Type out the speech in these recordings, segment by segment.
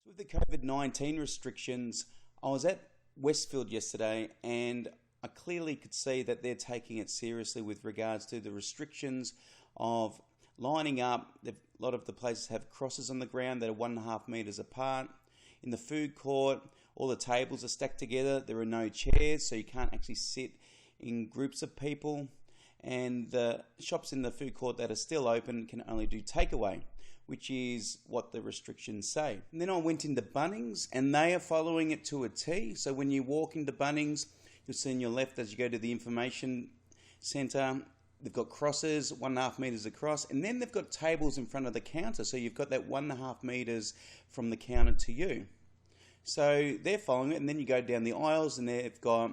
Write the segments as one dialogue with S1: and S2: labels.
S1: So with the COVID-19 restrictions, I was at Westfield yesterday and I clearly could see that they're taking it seriously with regards to the restrictions of lining up. A lot of the places have crosses on the ground that are 1.5 meters apart. In the food court, all the tables are stacked together. There are no chairs, so you can't actually sit in groups of people. And the shops in the food court that are still open can only do takeaway, which is what the restrictions say. And then I went into Bunnings and they are following it to a T. So when you walk into Bunnings, you'll see on your left as you go to the information centre, they've got crosses, 1.5 metres across, and then they've got tables in front of the counter. So you've got that 1.5 metres from the counter to you. So they're following it, and then you go down the aisles and they've got,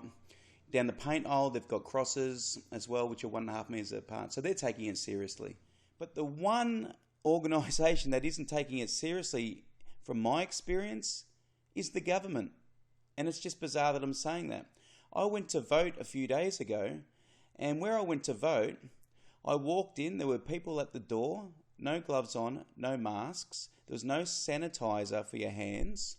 S1: down the paint aisle, they've got crosses as well, which are 1.5 metres apart. So they're taking it seriously. But the one organisation that isn't taking it seriously, from my experience, is the government. And it's just bizarre that I'm saying that. I went to vote a few days ago, and where I went to vote, I walked in, there were people at the door, no gloves on, no masks, there was no sanitizer for your hands,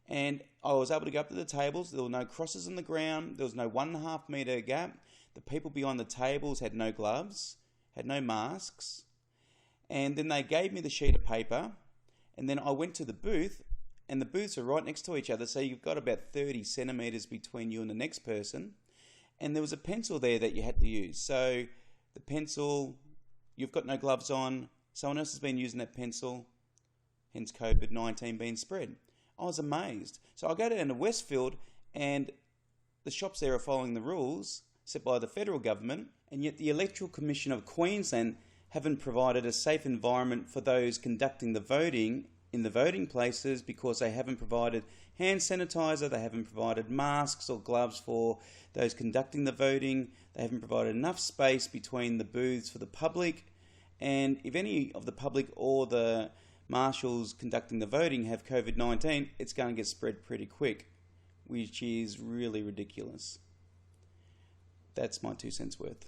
S1: and I was able to go up to the tables. There were no crosses on the ground, there was no 1.5 metre gap, the people behind the tables had no gloves, had no masks, and then they gave me the sheet of paper, and then I went to the booth, and the booths are right next to each other, so you've got about 30 centimetres between you and the next person, and there was a pencil there that you had to use. So the pencil, you've got no gloves on, someone else has been using that pencil, hence COVID-19 being spread. I was amazed. So I go down to Westfield and the shops there are following the rules set by the federal government, and yet the Electoral Commission of Queensland haven't provided a safe environment for those conducting the voting in the voting places, because they haven't provided hand sanitizer, they haven't provided masks or gloves for those conducting the voting, they haven't provided enough space between the booths for the public, and if any of the public or the marshals conducting the voting have COVID-19, it's going to get spread pretty quick, which is really ridiculous. That's my 2 cents worth.